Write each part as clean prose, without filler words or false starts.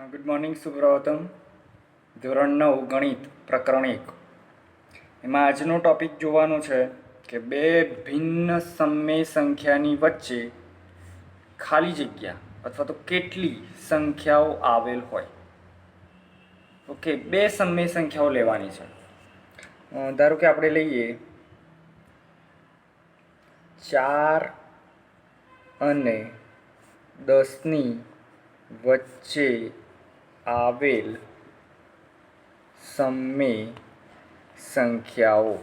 Good morning સુપ્રભાતમ. ધોરણ 9 ગણિત પ્રકરણ 1 એમાં આજનો ટોપિક જોવાનો છે કે બે ભિન્ન સમય સંખ્યાની વચ્ચે ખાલી જગ્યા અથવા તો કેટલી સંખ્યાઓ આવેલ હોય. ઓકે, બે સમય સંખ્યાઓ લેવાની છે. ધારો કે આપણે લઈએ 4 અને 10ની વચ્ચે આવેલ સમય સંખ્યાઓ.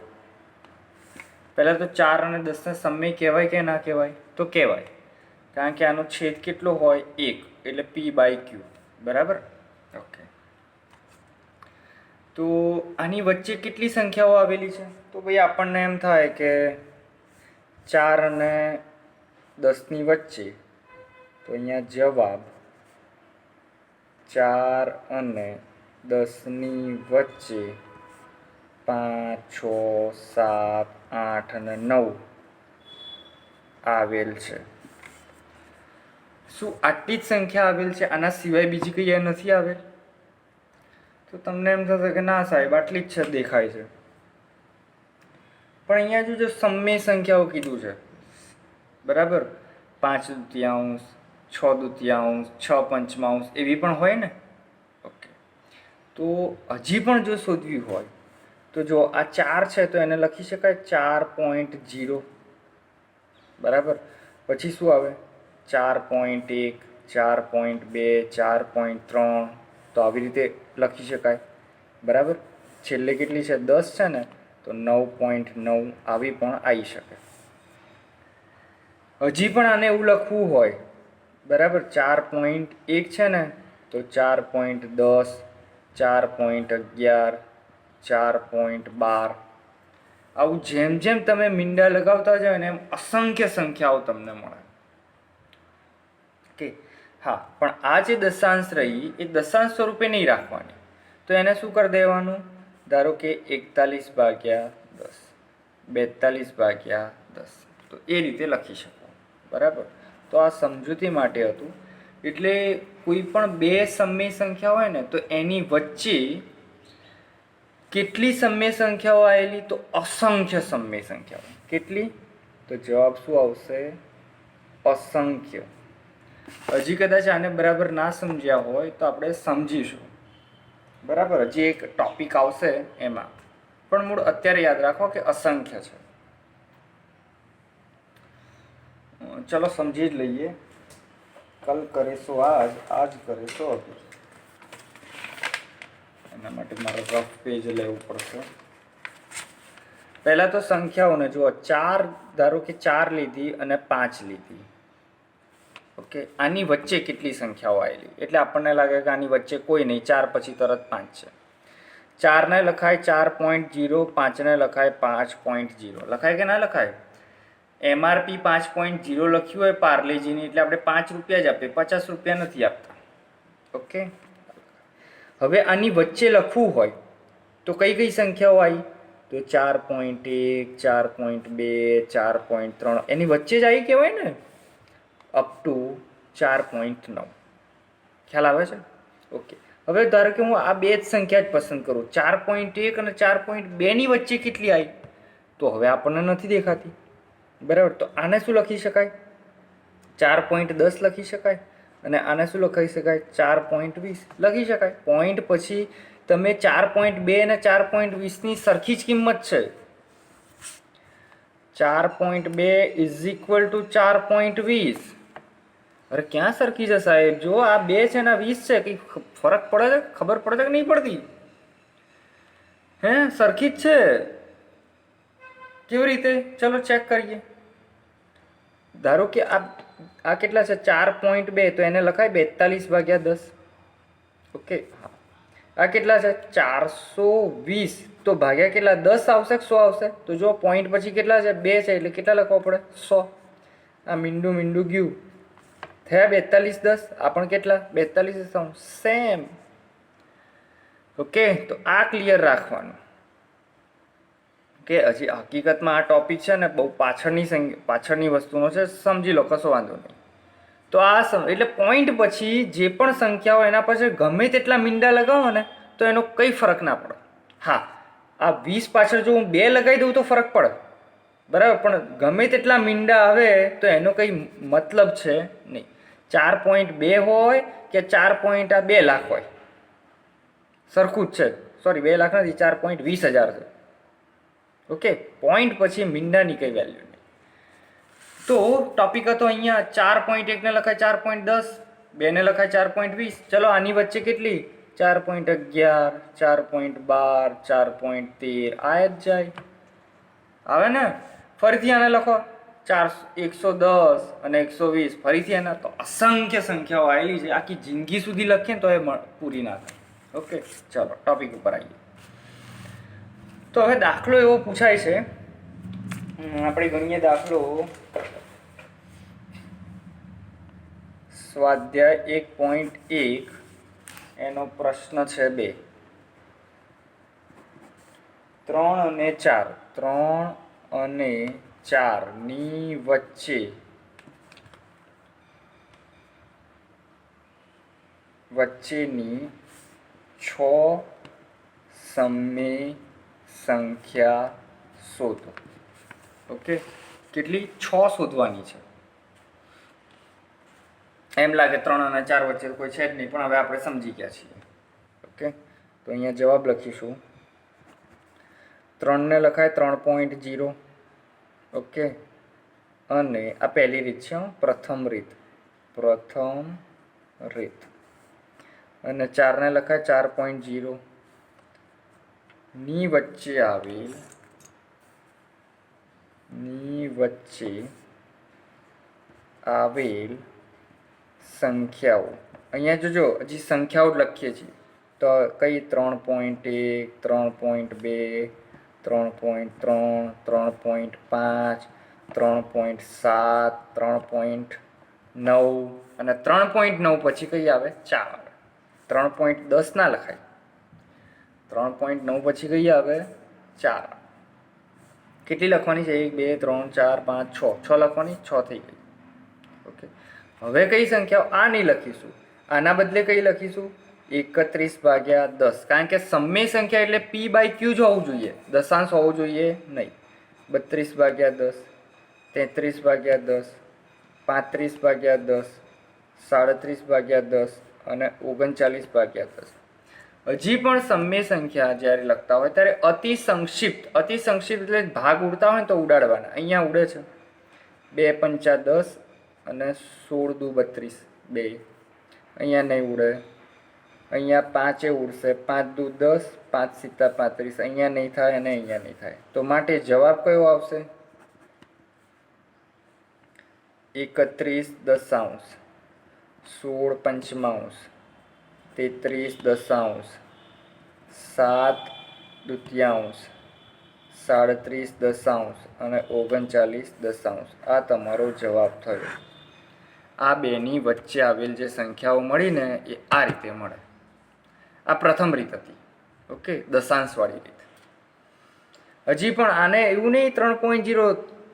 પહેલાં તો 4 અને 10ને સમય કહેવાય કે ના કહેવાય? તો કહેવાય, કારણ કે આનો છેદ કેટલો હોય? 1, એટલે p/q. બરાબર? ઓકે, તો આની વચ્ચે કેટલી સંખ્યાઓ આવેલી છે? તો ભાઈ આપણને એમ થાય કે 4 અને 10ની વચ્ચે, તો અહીંયા જવાબ 4 અને 10ની વચ્ચે 5, 6, 7, 8 અને 9 આવેલ છે. શું આટલી જ સંખ્યા આવેલ છે? આના સિવાય બીજી કઈ નથી આવેલ? તો તમને એમ થશે કે ના સાહેબ, આટલી જ છે, દેખાય છે. પણ અહીંયા જો સમય સંખ્યાઓ કીધું છે, બરાબર, 5 દુત્યાંશ, 6 દુત્યાંશ, 6 પંચમાંશ એવી પણ હોય ને. ઓકે, તો હજી પણ જો શોધવી હોય તો જો આ 4 છે તો એને લખી શકાય 4.0. બરાબર, પછી શું આવે? 4.1, 4.2, 4.3, તો આવી રીતે લખી શકાય. બરાબર, છેલ્લે કેટલી છે? 10 છે ને, તો 9.9 આવી પણ આવી શકે. હજી પણ આને એવું લખવું હોય, બરાબર, 4.1 છે ને, તો 4.10, 4.11, 4.12, આવું જેમ જેમ તમે મીંડા લગાવતા જાઓ ને એમ અસંખ્ય સંખ્યાઓ તમને મળે. ઓકે, હા, પણ આ જે દશાંશ રહી એ દશાંશ સ્વરૂપે નહીં રાખવાની. તો એને શું કરી દેવાનું? ધારો કે 41/10, 42/10, તો એ રીતે લખી શકો. બરાબર, તો આ સમજૂતી માટે હતું. એટલે કોઈ પણ બે સમય સંખ્યા હોય ને, તો એની વચ્ચે કેટલી સમય સંખ્યાઓ આવેલી? તો અસંખ્ય સમય સંખ્યાઓ. કેટલી? તો જવાબ શું આવશે? અસંખ્ય. હજી કદાચ આને બરાબર ના સમજ્યા હોય તો આપણે સમજીશું. બરાબર, હજી એક ટોપિક આવશે એમાં, પણ મૂળ અત્યારે યાદ રાખો કે અસંખ્ય છે. ચલો સમજી જ લઈએ. કલ કરે સો આજ, આજ કરે સો અભી. એના માટે મારે રફ પેજ લેવું પડશે. પહેલા તો સંખ્યાઓને જુઓ. 4, ધારો કે 4 લીધી અને 5 લીધી. ઓકે, આની વચ્ચે કેટલી સંખ્યાઓ આવેલી? એટલે આપણને લાગે કે આની વચ્ચે કોઈ નહીં, 4 પછી તરત 5 છે. 4ને લખાય 4.0, 5ને લખાય 5.0. લખાય કે ના લખાય? MRP 5.0 લખ્યું હોય પાર્લેજીની, એટલે આપણે 5 રૂપિયા જ આપીએ, 50 રૂપિયા નથી આપતા. ઓકે, હવે આની વચ્ચે લખવું હોય તો કઈ કઈ સંખ્યાઓ આવી? તો 4.1, 4.2, 4.3 એની વચ્ચે જ આવી કહેવાય ને, અપ ટુ 4.9. ખ્યાલ આવે છે? ઓકે, હવે ધારો કે હું આ બે જ સંખ્યા જ પસંદ કરું, 4.1 અને 4.2ની વચ્ચે કેટલી આવી? તો હવે આપણને નથી દેખાતી. બરાબર, તો આને શું લખી શકાય? 4.10 લખી શકાય. અને આને શું લખી શકાય? 4.20 લખી શકાય. પોઈન્ટ પછી તમે 4.2 અને 4.20ની સરખી જ કિંમત છે. 4.2 ઇઝ ઇક્વલ ટુ 4.20. અરે ક્યાં સરખી છે સાહેબ? જો આ 2 છે ને 20 છે, કંઈ ફરક પડે છે? ખબર પડે છે કે નહીં પડતી? હે, સરખી જ છે. કેવી રીતે? ચલો ચેક કરીએ. ધારો કે આ કેટલા છે? 4.2, તો એને લખાય 42/10. ઓકે, હા. આ કેટલા છે? 420, તો ભાગ્યા કેટલા? 10 આવશે કે 100 આવશે? તો જો પોઈન્ટ પછી કેટલા છે? 2 છે, એટલે કેટલા લખવા પડે? 100. આ મીંડું ગયું. થયા 42/10. આ પણ કેટલા? 42 સેમ. ઓકે, તો આ ક્લિયર રાખવાનું કે હજી હકીકતમાં આ ટોપિક છે ને બહુ પાછળની વસ્તુનો છે, સમજી લો, કશો વાંધો નહીં. તો એટલે પોઈન્ટ પછી જે પણ સંખ્યા હોય એના પછી ગમે તેટલા મીંડા લગાવો ને તો એનો કંઈ ફરક ના પડે. હા, આ 20 પાછળ જો હું 2 લગાવી દઉં તો ફરક પડે, બરાબર, પણ ગમે તેટલા મીંડા આવે તો એનો કંઈ મતલબ છે નહીં. 4.2 હોય કે 4.2 લાખ હોય, સરખું જ છે. સોરી, 2 લાખ નથી, 4.20,000 છે. ઓકે, પોઈન્ટ પછી મીંડાની કંઈ વેલ્યુ નહીં. તો ટોપિક હતો અહીંયા 4.1 ને લખાય 4.10, 2 ને લખાય 4.20. ચલો આની વચ્ચે કેટલી? 4.11, 4.12, 4.13 આ જ જાય, આવે ને? ફરીથી આને લખો 110 અને 120, ફરીથી એના. તો અસંખ્ય સંખ્યાઓ આવેલી છે, આખી જિંદગી સુધી લખીએ તો એ પૂરી ના થાય. ઓકે, ચલો ટોપિક ઉપર આવીએ. તો હવે દાખલો એવો પૂછાય છે, આપણે ગણીએ દાખલો. સ્વાધ્યાય 1.1 એનો પ્રશ્ન છે 2. 3 અને 4, 3 અને 4 ની વચ્ચેની 6 સમય સંખ્યા શોધો. ઓકે, કેટલી? 6 શોધવાની છે. એમ લાગે 3 અને 4 વચ્ચે કોઈ છે જ નહીં, પણ હવે આપણે સમજી ગયા છીએ. ઓકે, તો અહીંયા જવાબ લખીશું. 3 ને લખાય 3.0. ઓકે, અને આ પહેલી રીત છે, પ્રથમ રીત. અને 4 ને લખાય 4.0. ની વચ્ચે આવેલ સંખ્યાઓ. અહીંયા જોજો, હજી સંખ્યાઓ જ લખીએ છીએ. તો કઈ? 3.1, 3.2, 3.3, 3.5, 3.7, 3.9 અને 3.9 પછી કઈ આવે? 4. 3.10 ના લખાય. 3.9 પછી કઈ આવે? 4. કેટલી લખવાની છે? 1, 2, 3, 4, 5, 6. 6 લખવાની, 6 થઈ ગઈ. ઓકે, હવે કઈ સંખ્યાઓ? આ નહીં લખીશું, આના બદલે કઈ લખીશું? 31/10. કારણ કે સમય સંખ્યા એટલે p/q જ હોવું જોઈએ, દશાંશ હોવું જોઈએ નહીં. 32/10, 33/10, 35/10, 37/10 અને 39/10. હજી પણ સમય સંખ્યા જ્યારે લખતા હોય ત્યારે અતિ સંક્ષિપ્ત એટલે ભાગ ઉડતા હોય તો ઉડાડવાના. અહીંયા ઉડે છે 2 પંચા 10 અને 16 દુ 32, 2. અહીંયા નહીં ઉડે. અહીંયા 5 ઉડશે, 5 દુ 10, 5 સિત્તા 35. અહીંયા નહીં થાય અને અહીંયા નહીં થાય. તો માટે જવાબ કયો આવશે? 31 દશાંશ, 16 પંચમાંશ, 33 દશાંશ, 7 દુત્યાંશ, 37 દશાંશ અને 39 દશાંશ. આ તમારો જવાબ થયો. આ બેની વચ્ચે આવેલ જે સંખ્યાઓ મળીને એ આ રીતે મળે. આ પ્રથમ રીત હતી. ઓકે, દશાંશવાળી રીત. હજી પણ આને એવું નહીં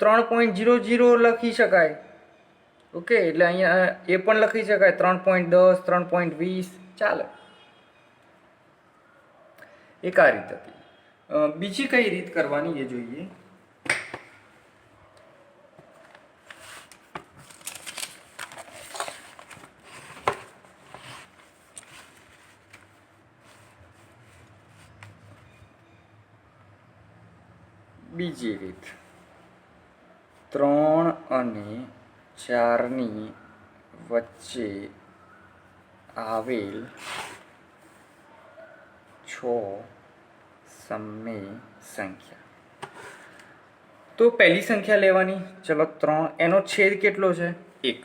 3.00 લખી શકાય. ઓકે, એટલે અહીંયા એ પણ લખી શકાય 3.10, 3.20 ચાલે. એક આ રીત હતી. બીજી કઈ રીત કરવાની એ જોઈએ. બીજી રીત, 3 અને 4ની વચ્ચે આવેલ 6 સમય સંખ્યા. તો પહેલી સંખ્યા લેવાની. ચલો 3, એનો છેદ કેટલો છે? 1.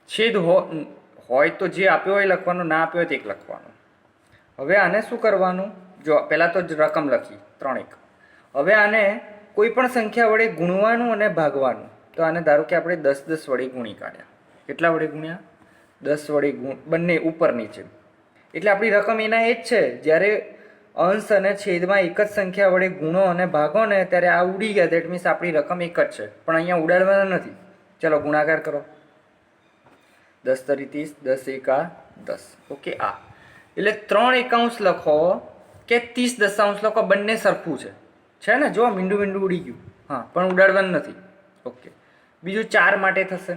છેદ હોય તો જે આપ્યો હોય લખવાનું, ના આપ્યો હોય તો 1 લખવાનું. હવે આને શું કરવાનું? જો પહેલાં તો જ રકમ લખી 3, 1. હવે આને કોઈ પણ સંખ્યા વડે ગુણવાનું અને ભાગવાનું. તો આને ધારો કે આપણે 10 વડે ગુણી કાઢ્યા. કેટલા વડે ગુણ્યા? 10 વડે બંને ઉપર નીચે. એટલે આપણી રકમ એના એ જ છે. જ્યારે અંશ અને છેદમાં એક જ સંખ્યા વડે ગુણો અને ભાગો ને ત્યારે આ ઉડી ગયા. દેટ મીન્સ આપણી રકમ એક જ છે, પણ અહીંયા ઉડાડવાના નથી. ચલો ગુણાકાર કરો. 10 તરી 30, 10 એકા 10. ઓકે, આ એટલે 3 એકાંશ લખો કે 30 દશાંશ લખો, બંને સરખું છે ને? જો મીંડું મીંડું ઉડી ગયું, હા, પણ ઉડાડવાનું નથી. ઓકે, બીજું 4 માટે થશે,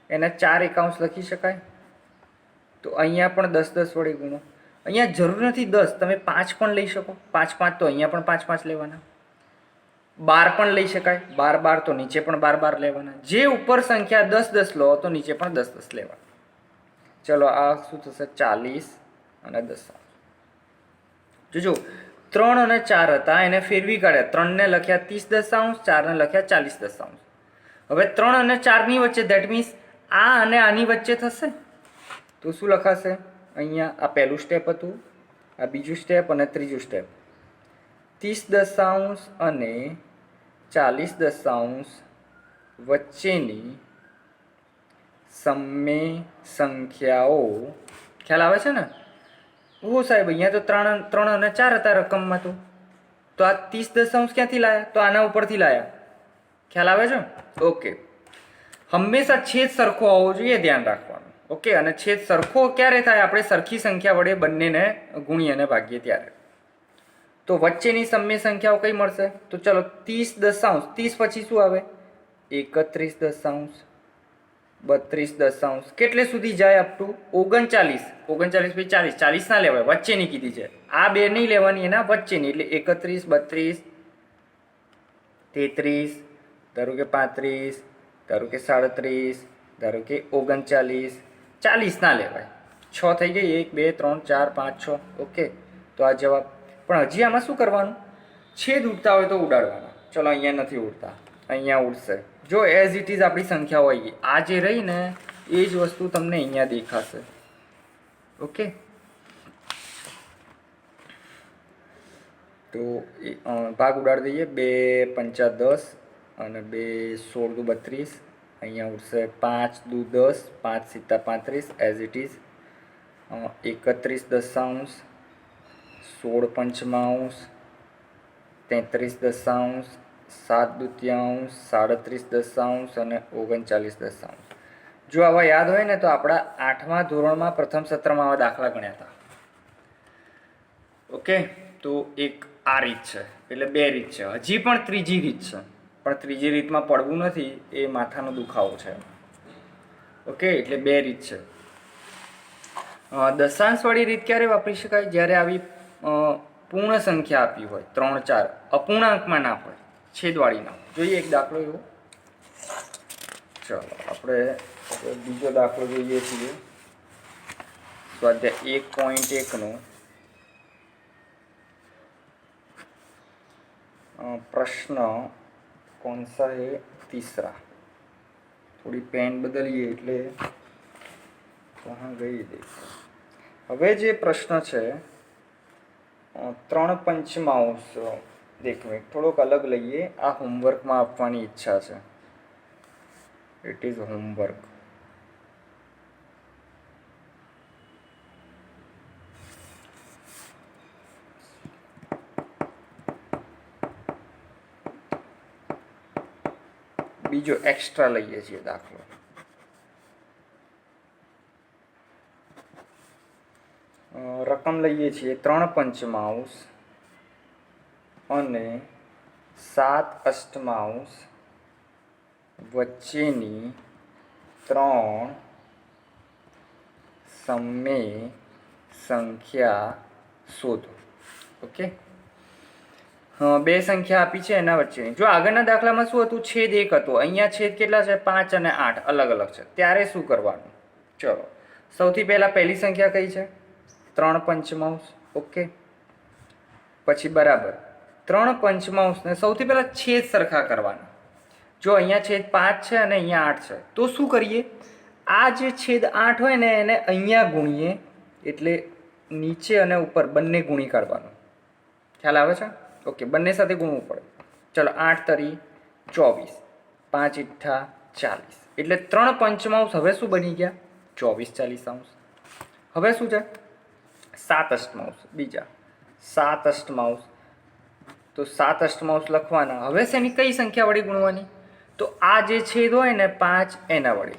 એને 4 એકાંશ લખી શકાય. તો અહીંયા પણ 10 10 વડે ગુણો. અહીંયા જરૂર નથી 10, તમે 5 પણ લઈ શકો. 5 5 તો અહીંયા પણ 5 5 લેવાના. 12 પણ લઈ શકાય. 12 12 તો નીચે પણ 12 12 લેવાના. જે ઉપર સંખ્યા 10 10 લો તો નીચે પણ 10 10 લેવાના. ચલો, આ શું થશે? 40 અને 10. જોજો 3 અને 4 હતા, એને ફેરવી કાઢ્યા. 3 ને લખ્યા 30 દશાંશ, 4 ને લખ્યા 40 દશાંશ. હવે 3 અને 4 ની વચ્ચે, ધેટ મીન્સ આ અને આની વચ્ચે થશે. તો શું લખાશે? અહીંયા આ પહેલું સ્ટેપ હતું, આ બીજું સ્ટેપ અને ત્રીજું સ્ટેપ. 30 દશાંશ અને 40 દશાંશ વચ્ચેની સમય સંખ્યાઓ. ખ્યાલ આવે છે ને? ઓ સાહેબ, અહીંયા તો 3 અને 4 હતા રકમમાં. તો આ 30 દશાંશ ક્યાંથી લાયા? તો આના ઉપરથી લાયા. ખ્યાલ આવે છે? ઓકે, હંમેશા છેદ સરખો હોવો જોઈએ, ધ્યાન રાખવાનું. ઓકે, અને છેદ સરખો ક્યારે થાય? આપણે સરખી સંખ્યા વડે બંનેને ગુણીએ અને ભાગીએ ત્યારે. તો વચ્ચેની સમય સંખ્યાઓ કઈ મળશે? તો ચલો, 30 દશાંશ, 30 પછી શું આવે? 31 દશાંશ, 32 દશાંશ, કેટલે સુધી જાય? Up to 39. 39 પછી 40, 40 ના લેવાય, વચ્ચેની કીધી છે. આ બે નહીં લેવાની, એના વચ્ચેની. એટલે 31 32 33, ધારો કે 35, ધારો કે 37, ધારો કે 39, 40 ના લેવાય. 6 થઈ ગઈ, 1 2 3 4 5 6. ઓકે, તો આ જવાબ. પણ હજી આમાં શું કરવાનું? છેદ ઉડતા હોય તો ઉડાડવાના. ચલો, અહીંયા નથી ઉડતા, અહીંયા ઉડશે. જો એઝ ઇટ ઇઝ આપણી સંખ્યા હોય, આ જે રહી ને એ જ વસ્તુ તમને અહીંયા દેખાશે. ઓકે, તો ભાગ ઉડાડી દઈએ. 2 5 10 અને 2 16 દુ 32. અહીંયા ઉડશે 5 દુ 10, 5 7 35, એઝ ઇટ ઇઝ. 31 દશાંશ, 16 પંચમાંશ, 33 દશાંશ, 7 દૂતીયાંશ, 37 દશાંશ અને 39 દશાંશ. જો આવા યાદ હોય ને તો આપણા 8મા ધોરણમાં પ્રથમ સત્રમાં આવા દાખલા ગણ્યા હતા. ઓકે, તો એક આ રીત છે, એટલે 2 રીત છે. હજી પણ ત્રીજી રીત છે, પણ ત્રીજી રીતમાં પડવું નથી, એ માથાનો દુખાવો છે. ઓકે, એટલે 2 રીત છે. દશાંશવાળી રીત ક્યારે વાપરી શકાય? જ્યારે આવી પૂર્ણ સંખ્યા આપી હોય, 3 4, અપૂર્ણાંકમાં ના હોય, છેદવાળી ના હોય. જોઈએ એક દાખલો એવો. ચલો, આપણે બીજો દાખલો જોઈએ છીએ. સ્વાધ્યાય 1.1 નો प्रश्न कौन सा है? तीसरा. थोड़ी पेन बदलिए એટલે वहाँ गई देखो. હવે જે પ્રશ્ન છે 3 પંચમાંશ. દેખ મેં થોડોક અલગ લઈએ. આ હોમવર્કમાં આપવાની ઈચ્છા છે. It is homework. બીજો એક્સ્ટ્રા લઈએ છીએ દાખલો. રકમ લઈએ છીએ 3 પંચમાંશ અને 7 અષ્ટમાંશ વચ્ચેની 3 સમય સંખ્યા શોધો. ઓકે, 2 સંખ્યા આપી છે, એના વચ્ચેની. જો આગળના દાખલામાં શું હતું? છેદ 1 હતો. અહીંયા છેદ કેટલા છે? 5 અને 8 અલગ અલગ છે. ત્યારે શું કરવાનું? ચલો, સૌથી પહેલા પહેલી સંખ્યા કઈ છે? 3 પંચમાંશ. ઓકે, પછી બરાબર 3 પંચમાંશને સૌથી પહેલા છેદ સરખા કરવાના. જો અહીંયા છેદ 5 છે અને અહીંયા 8 છે, તો શું કરીએ? આ જે છેદ 8 હોય ને એને અહીંયા ગુણીએ, એટલે નીચે અને ઉપર બંને ગુણી કાઢવાનું. ખ્યાલ આવે છે? ઓકે, બંને સાથે ગુણવું પડે. ચલો, 8 તરી 24, 5 ઈઠ્ઠા 40. એટલે 3 પંચમાંશ હવે શું બની ગયા? 24 40. હવે શું છે? 7 અષ્ટમાંશ. બીજા 7 અષ્ટમાંશ. તો 7 અષ્ટમાંશ લખવાના. હવે શેની કઈ સંખ્યા વડે ગુણવાની? તો આ જે છેદ હોય ને 5 એના વડે.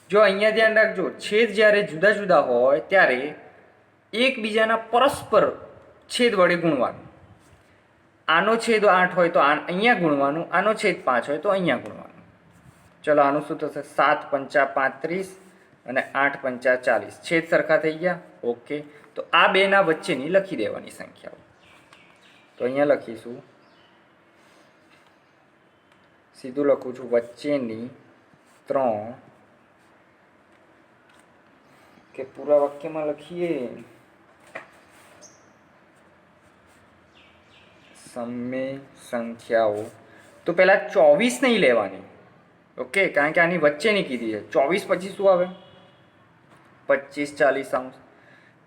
જો અહીંયા ધ્યાન રાખજો, છેદ જ્યારે જુદા જુદા હોય ત્યારે એકબીજાના પરસ્પર છેદ વડે ગુણવાનું. આનો છેદ 8 હોય તો અહીંયા ગુણવાનું, આનો છેદ 5 હોય તો અહીંયા ગુણવાનું. ચલો આનું શું થશે? 7 પંચા 35 અને 8 પંચા 40. છેદ સરખા થઈ ગયા. ઓકે, તો આ બેના વચ્ચેની લખી દેવાની સંખ્યાઓ. તો અહીંયા લખીશું, સીધું લખું છું, વચ્ચેની 3, કે પૂરા વાક્યમાં લખીએ, સમય સંખ્યાઓ. તો પહેલા 24 નહીં લેવાની. ઓકે, કારણ કે આની વચ્ચેની કીધી છે. 24 પછી શું આવે? 25 40 અંશ.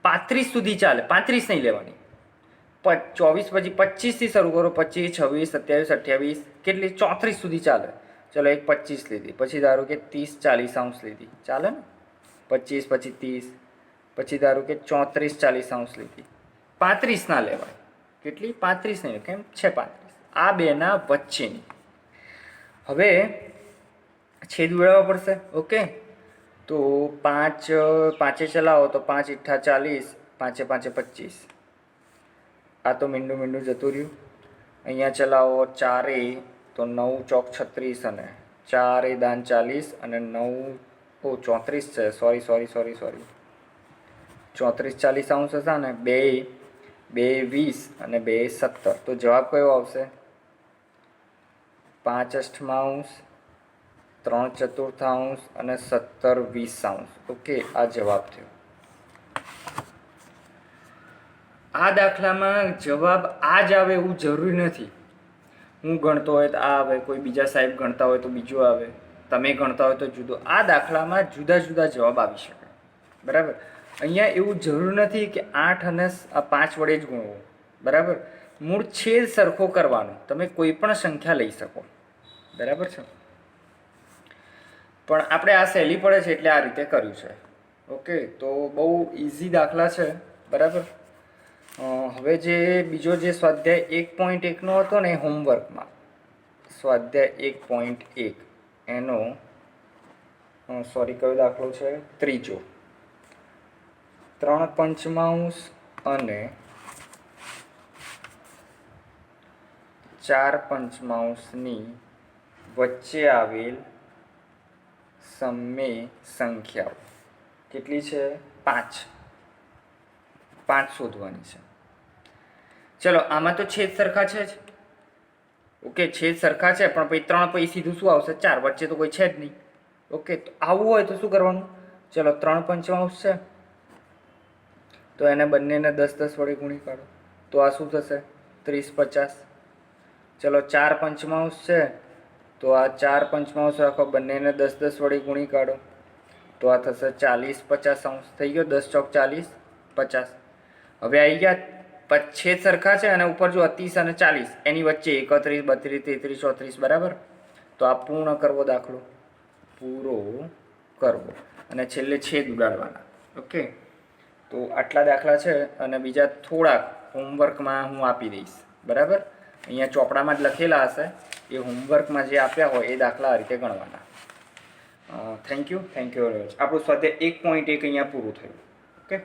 35 સુધી ચાલે, 35 નહીં લેવાની. 24 પછી 25 થી શરૂ કરો. 25 26 27 28, કેટલી? 34 સુધી ચાલે. ચલો એક 25 લીધી, પછી ધારો કે 30 40 અંશ લીધી, ચાલે ને? 25 પછી 30, પછી ધારો કે 34 40 અંશ લીધી. 35 ના લેવાય. કેટલી? 35 નહીં, કેમ છે 35? આ બેના વચ્ચેની. હવે છેદ ઉડાવવા પડશે. ઓકે, તો 5 પાંચે ચલાવો તો 5 ઈઠ્ઠા 40, 5 5 25. આ તો મીંડું મીંડું જતું રહ્યું. અહીંયા ચલાવો 4 તો 9 ચોક 36 અને 4 દાન 40 અને 9 34 છે. સોરી 34 40 અંશ હશે ને. 2 20 અને 2 17. તો જવાબ કયો આવશે? 5 અષ્ટમાંશ, 3 ચતુર્થાંશ અને 17 20 અંશ. ઓકે, આ જવાબ થયો. આ દાખલામાં જવાબ આ જ આવે એવું જરૂરી નથી. હું ગણતો હોય તો આ આવે, કોઈ બીજા સાહેબ ગણતા હોય તો બીજું આવે, તમે ગણતા હોય તો જુદો. આ દાખલામાં જુદા જુદા જવાબ આવી શકે. બરાબર? અહીંયા એવું જરૂર નથી કે 8 અને 5 વડે જ ગુણવું. બરાબર? મૂળ છેદ સરખો કરવાનો. તમે કોઈ પણ સંખ્યા લઈ શકો. બરાબર છે? પણ આપણે આ સહેલી પડે છે એટલે આ રીતે કર્યું છે. ઓકે, તો બહુ ઇઝી દાખલા છે. બરાબર? હવે જે બીજો જે સ્વાધ્યાય 1.1 નો હતો ને, હોમવર્કમાં સ્વાધ્યાય 1.1 એનો સોરી કયો દાખલો છે? ત્રીજો. 3 પંચમાંશ અને 4 પંચમાંશની વચ્ચે આવેલ સમય સંખ્યાઓ કેટલી છે? 5. 5 શોધવાની છે. ચલો, આમાં તો છેદ સરખા છે જ. ઓકે, છેદ સરખા છે, પણ પછી 3 પછી સીધું શું આવશે? 4. વચ્ચે તો કોઈ છે જ નહીં. ઓકે, તો આવું હોય તો શું કરવાનું? ચલો, 3 પંચમાંશ છે તો એને બંનેને 10 10 વડે ગુણી કાઢો. તો આ શું થશે? 30 50. ચલો, 4 પંચમાંશ છે તો આ 4 પંચમાંશ રાખો, બંનેને 10 10 વડે ગુણી કાઢો. તો આ થશે 40 50 અંશ. થઈ ગયો. 10 ચોક 40 50. હવે આવી ગયા છેદ સરખા છે અને ઉપર જો 30 અને 40 એની વચ્ચે 31 32 33 34. બરાબર? તો આ પૂર્ણ કરવો દાખલો, પૂરો કરવો અને છેલ્લે છેદ ઉડાડવાના. ઓકે, તો આટલા દાખલા છે અને બીજા થોડાક હોમવર્કમાં હું આપી દઈશ. બરાબર? અહીંયા ચોપડામાં જ લખેલા હશે. એ હોમવર્કમાં જે આપ્યા હોય એ દાખલા આ રીતે ગણવાના. Thank you very much. આપણું સ્વાધ્યાય 1.1 અહીંયા પૂરું થયું. ઓકે.